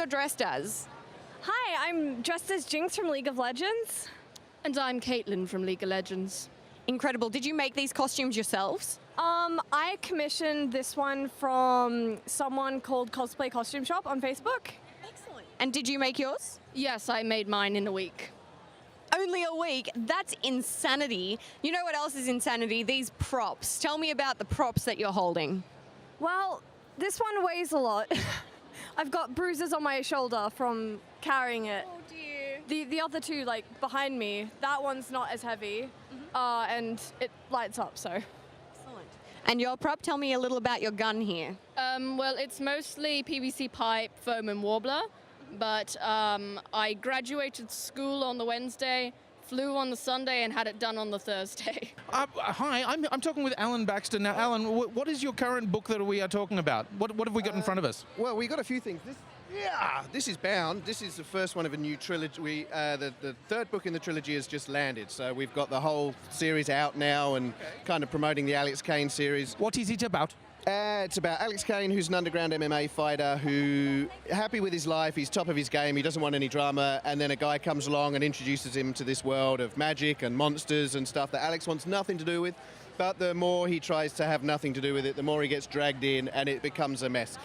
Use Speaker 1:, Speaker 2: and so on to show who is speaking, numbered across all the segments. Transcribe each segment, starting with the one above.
Speaker 1: you're dressed as?
Speaker 2: Hi, I'm dressed as Jinx from League of Legends.
Speaker 3: And I'm Caitlin from League of Legends.
Speaker 1: Incredible. Did you make these costumes yourselves?
Speaker 2: I commissioned this one from someone called Cosplay Costume Shop on Facebook.
Speaker 1: Excellent. And did you make yours?
Speaker 3: Yes, I made mine in a week.
Speaker 1: Only a week? That's insanity. You know what else is insanity? These props. Tell me about the props that you're holding.
Speaker 2: Well, this one weighs a lot. I've got bruises on my shoulder from carrying it.
Speaker 1: Oh dear.
Speaker 2: The other two, like behind me, that one's not as heavy, and it lights up, so.
Speaker 1: Excellent. And your prop, tell me a little about your gun here.
Speaker 3: Well, it's mostly PVC pipe, foam and warbler, but I graduated school on the Wednesday, flew on the Sunday, and had it done on the Thursday.
Speaker 4: Hi, I'm talking with Alan Baxter. Now, Alan, what is your current book that we are talking about? What have we got in front of us?
Speaker 5: Well, we got a few things. This is Bound. This is the first one of a new trilogy. The third book in the trilogy has just landed, so we've got the whole series out now and kind of promoting the Alex Kane series.
Speaker 4: What is it about?
Speaker 5: It's about Alex Kane, who's an underground MMA fighter who, happy with his life, he's top of his game, he doesn't want any drama, and then a guy comes along and introduces him to this world of magic and monsters and stuff that Alex wants nothing to do with. But the more he tries to have nothing to do with it, the more he gets dragged in and it becomes a mess.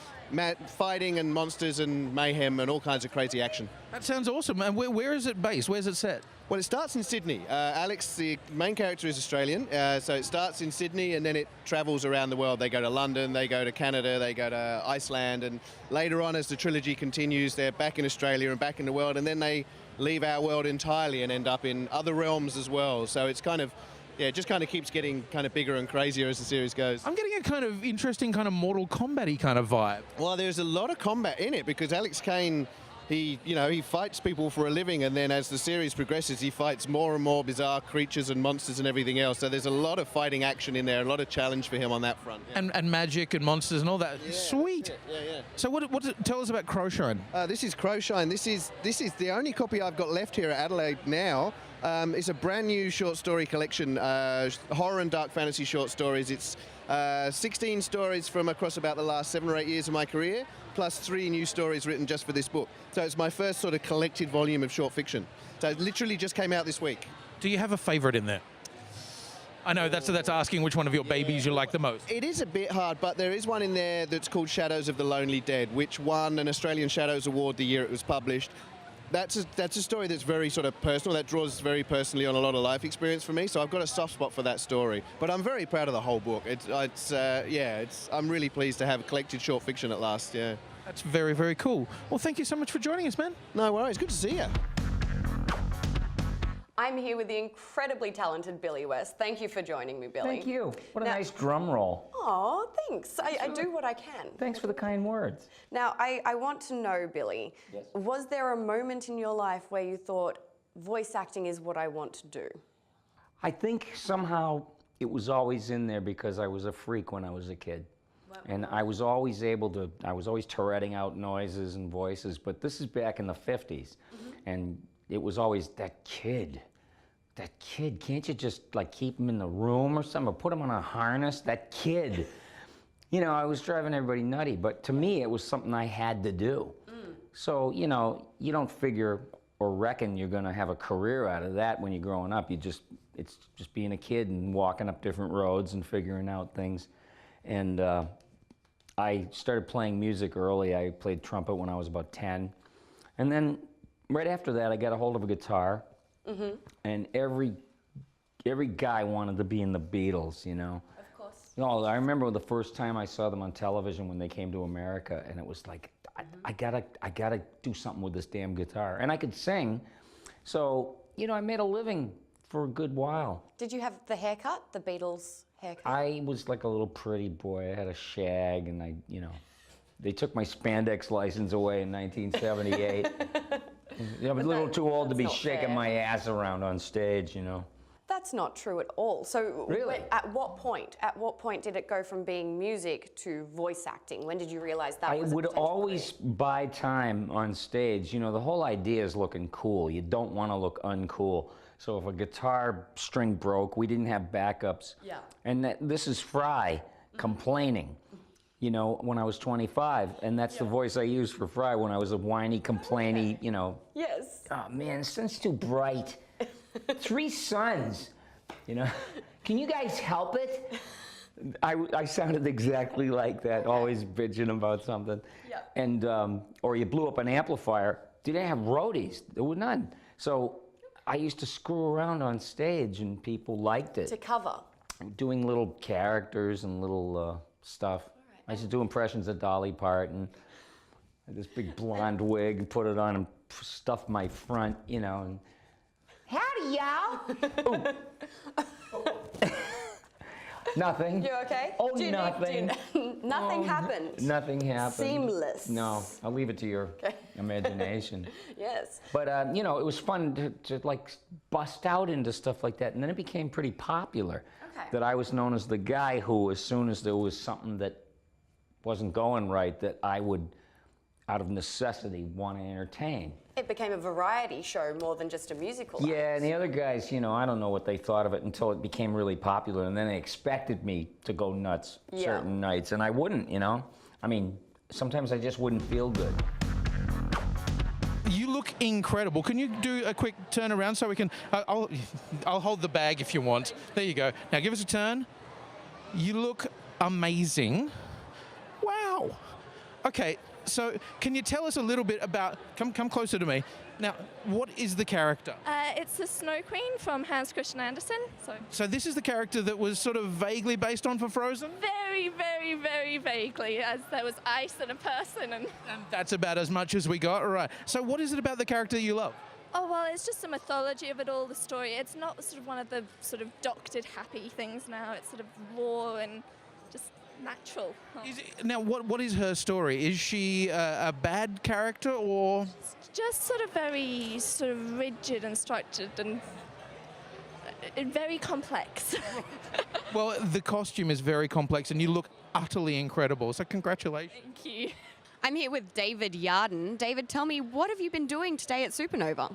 Speaker 5: Fighting and monsters and mayhem and all kinds of crazy action.
Speaker 4: That sounds awesome. And where is it based? Where's it set?
Speaker 5: Well, it starts in Sydney. Alex, the main character, is Australian, so it starts in Sydney and then it travels around the world. They go to London, they go to Canada, they go to Iceland, and later on as the trilogy continues, they're back in Australia and back in the world, and then they leave our world entirely and end up in other realms as well. So it's kind of, yeah, it just kind of keeps getting kind of bigger and crazier as the series goes.
Speaker 4: I'm getting a kind of interesting kind of Mortal Kombat-y kind of vibe.
Speaker 5: Well, there's a lot of combat in it because Alex Kane, he fights people for a living, and then as the series progresses, he fights more and more bizarre creatures and monsters and everything else. So there's a lot of fighting action in there, a lot of challenge for him on that front. Yeah.
Speaker 4: And magic and monsters and all that.
Speaker 5: Yeah,
Speaker 4: sweet.
Speaker 5: Yeah.
Speaker 4: So tell us about Crowshine.
Speaker 5: This is Crowshine. This is the only copy I've got left here at Adelaide now. It's a brand new short story collection, horror and dark fantasy short stories. It's 16 stories from across about the last 7 or 8 years of my career, plus 3 new stories written just for this book. So it's my first sort of collected volume of short fiction. So it literally just came out this week.
Speaker 4: Do you have a favourite in there? I know that's asking which one of your babies you like the most.
Speaker 5: It is a bit hard, but there is one in there that's called Shadows of the Lonely Dead, which won an Australian Shadows Award the year it was published. That's a story that's very sort of personal, that draws very personally on a lot of life experience for me, so I've got a soft spot for that story. But I'm very proud of the whole book. I'm really pleased to have collected short fiction at last, yeah.
Speaker 4: That's very, very cool. Well, thank you so much for joining us, man.
Speaker 5: No worries, good to see you.
Speaker 1: I'm here with the incredibly talented Billy West. Thank you for joining me, Billy.
Speaker 6: Thank you. What a nice drum roll.
Speaker 1: Oh, thanks. I do what I can.
Speaker 6: Thanks for the kind words.
Speaker 1: Now, I want to know, Billy,
Speaker 6: Yes.
Speaker 1: Was there a moment in your life where you thought, voice acting is what I want to do?
Speaker 6: I think somehow it was always in there because I was a freak when I was a kid. Wow. And I was always turreting out noises and voices, but this is back in the 50s. And it was always that kid, can't you just like keep him in the room or something, or put him on a harness, that kid. You know, I was driving everybody nutty, but to me it was something I had to do. So, you know, you don't figure or reckon you're gonna have a career out of that when you're growing up. It's just being a kid and walking up different roads and figuring out things. And I started playing music early. I played trumpet when I was about 10. And then right after that, I got a hold of a guitar, and every guy wanted to be in the Beatles, you know.
Speaker 1: Of course.
Speaker 6: You know, I remember the first time I saw them on television when they came to America, and it was like, I gotta do something with this damn guitar, and I could sing, so you know, I made a living for a good while.
Speaker 1: Did you have the haircut, the Beatles haircut?
Speaker 6: I was like a little pretty boy. I had a shag, and they took my spandex license away in 1978. I'm a little too old to be shaking my ass around on stage, you know.
Speaker 1: That's not true at all. So
Speaker 6: really?
Speaker 1: At what point did it go from being music to voice acting? When did you realize that was a
Speaker 6: I would
Speaker 1: potential
Speaker 6: always
Speaker 1: career?
Speaker 6: buy time on stage. You know, the whole idea is looking cool. You don't want to look uncool. So if a guitar string broke, we didn't have backups.
Speaker 1: Yeah.
Speaker 6: And this is Fry complaining. you know, when I was 25. And that's the voice I used for Fry when I was a whiny, complainy, you know.
Speaker 1: Yes.
Speaker 6: Oh man, the sun's too bright. 3 suns, you know. Can you guys help it? I sounded exactly like that, always bitching about something.
Speaker 1: Yeah.
Speaker 6: And, or you blew up an amplifier. Didn't have roadies. There were none. So I used to screw around on stage and people liked it.
Speaker 1: To cover.
Speaker 6: Doing little characters and little stuff. I used to do impressions of Dolly Parton. Had this big blonde wig and put it on and stuff my front, you know. And, howdy, y'all. Nothing.
Speaker 1: You okay?
Speaker 6: Oh, nothing.
Speaker 1: Nothing happened.
Speaker 6: Nothing happened.
Speaker 1: Seamless.
Speaker 6: No, I'll leave it to your imagination.
Speaker 1: Yes.
Speaker 6: But, you know, it was fun to like bust out into stuff like that. And then it became pretty popular.
Speaker 1: Okay.
Speaker 6: That I was known as the guy who, as soon as there was something that wasn't going right, that I would, out of necessity, want to entertain.
Speaker 1: It became a variety show more than just a musical.
Speaker 6: Yeah, and the other guys, you know, I don't know what they thought of it until it became really popular, and then they expected me to go nuts certain nights, and I wouldn't, you know? I mean, sometimes I just wouldn't feel good.
Speaker 4: You look incredible. Can you do a quick turn around so we can... I'll hold the bag if you want. There you go. Now give us a turn. You look amazing. Wow. Okay, so can you tell us a little bit about... Come closer to me. Now, what is the character?
Speaker 2: It's the Snow Queen from Hans Christian Andersen.
Speaker 4: So this is the character that was sort of vaguely based on for Frozen?
Speaker 2: Very, very, very vaguely, as there was ice and a person. And
Speaker 4: That's about as much as we got, all right. So what is it about the character you love?
Speaker 2: oh, well, it's just the mythology of it all, the story. It's not sort of one of the sort of doctored happy things now. It's sort of raw and just natural.
Speaker 4: Now, what is her story? Is she a bad character or...?
Speaker 2: Just sort of very sort of rigid and structured and very complex.
Speaker 4: Well, the costume is very complex and you look utterly incredible, so congratulations.
Speaker 2: Thank you.
Speaker 1: I'm here with David Yardin. David, tell me, what have you been doing today at Supanova?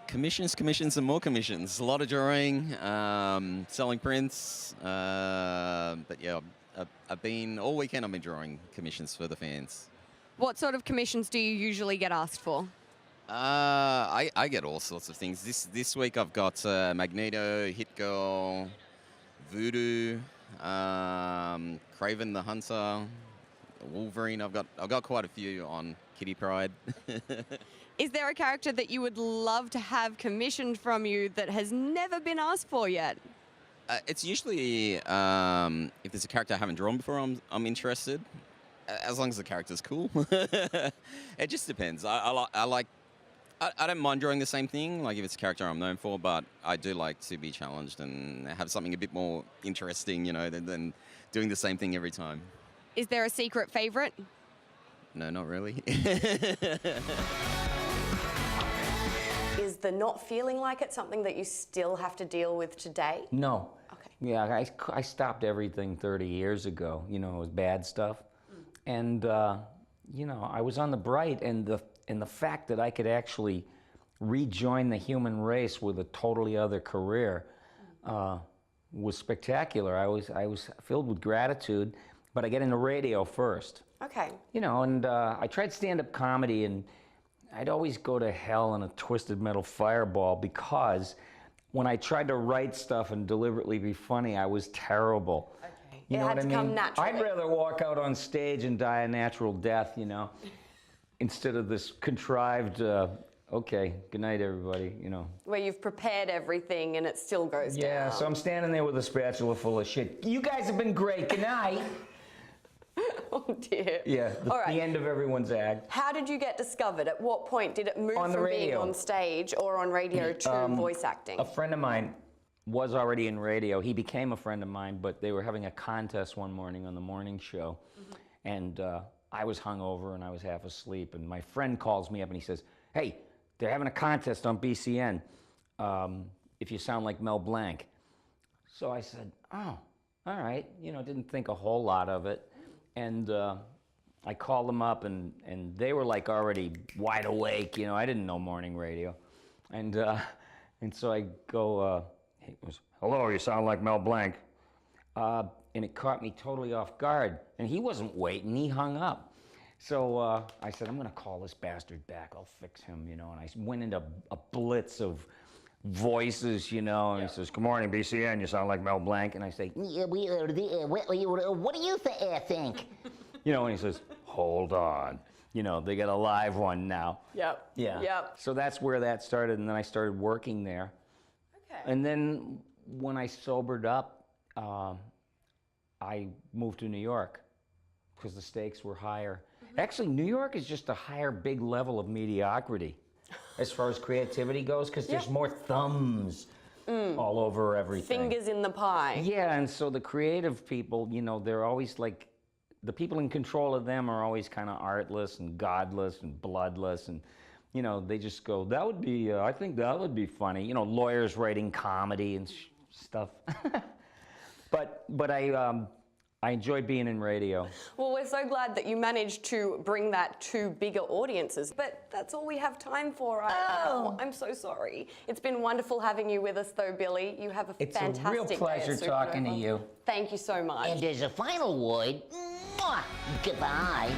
Speaker 7: Commissions, and more commissions. A lot of drawing, selling prints, but yeah, all weekend I've been drawing commissions for the fans.
Speaker 1: What sort of commissions do you usually get asked for?
Speaker 7: I get all sorts of things. This week I've got Magneto, Hit Girl, Voodoo, Kraven the Hunter, Wolverine. I've got quite a few on Kitty Pryde.
Speaker 1: Is there a character that you would love to have commissioned from you that has never been asked for yet?
Speaker 7: It's usually if there's a character I haven't drawn before, I'm interested. As long as the character's cool. It just depends. I don't mind drawing the same thing, like if it's a character I'm known for, but I do like to be challenged and have something a bit more interesting, you know, than doing the same thing every time.
Speaker 1: Is there a secret favorite?
Speaker 7: No, not really.
Speaker 1: Is the not feeling like it something that you still have to deal with today?
Speaker 6: No.
Speaker 1: Okay.
Speaker 6: Yeah, I stopped everything 30 years ago, you know, it was bad stuff. And, you know, I was on the bright, and the fact that I could actually rejoin the human race with a totally other career was spectacular. I was filled with gratitude, but I get into radio first.
Speaker 1: Okay.
Speaker 6: You know, and I tried stand-up comedy, and I'd always go to hell in a twisted metal fireball because when I tried to write stuff and deliberately be funny, I was terrible. You know what I mean?
Speaker 1: come naturally.
Speaker 6: I'd rather walk out on stage and die a natural death, you know, instead of this contrived, okay, good night, everybody, you know.
Speaker 1: Where you've prepared everything and it still goes down.
Speaker 6: Yeah, so I'm standing there with a spatula full of shit. You guys have been great. Good night.
Speaker 1: Oh, dear.
Speaker 6: Yeah,
Speaker 1: All right.
Speaker 6: the end of everyone's act.
Speaker 1: How did you get discovered? At what point did it move
Speaker 6: On the
Speaker 1: from being
Speaker 6: radio.
Speaker 1: on stage or on radio to voice acting?
Speaker 6: A friend of mine was already in radio. He became a friend of mine, but they were having a contest one morning on the morning show. And I was hungover and I was half asleep. And my friend calls me up and he says, hey, they're having a contest on BCN if you sound like Mel Blanc. So I said, oh, all right. You know, didn't think a whole lot of it. And I called them up and they were like already wide awake. You know, I didn't know morning radio. And so I go, he goes, hello, you sound like Mel Blanc. and it caught me totally off guard. And he wasn't waiting, he hung up. So I said, I'm gonna call this bastard back, I'll fix him, you know, and I went into a blitz of voices, you know, and he says, good morning, BCN, you sound like Mel Blanc, and I say, yeah, what do you think? You know, and he says, hold on. You know, they got a live one now.
Speaker 8: Yep.
Speaker 6: Yeah.
Speaker 8: Yep.
Speaker 6: So that's where that started, and then I started working there.
Speaker 8: Okay.
Speaker 6: And then when I sobered up, I moved to New York because the stakes were higher. Actually, New York is just a higher big level of mediocrity as far as creativity goes, because there's more thumbs all over everything.
Speaker 8: Fingers in the pie.
Speaker 6: Yeah, and so the creative people, you know, they're always like, the people in control of them are always kind of artless and godless and bloodless, and you know, they just go, that would be, I think that would be funny. You know, lawyers writing comedy and stuff. But I enjoy being in radio.
Speaker 8: Well, we're so glad that you managed to bring that to bigger audiences. But that's all we have time for right now. I'm so sorry. It's been wonderful having you with us, though, Billy. You have a fantastic day.
Speaker 6: It's a real pleasure talking to you.
Speaker 8: Thank you so much.
Speaker 9: And as a final word, mwah, goodbye.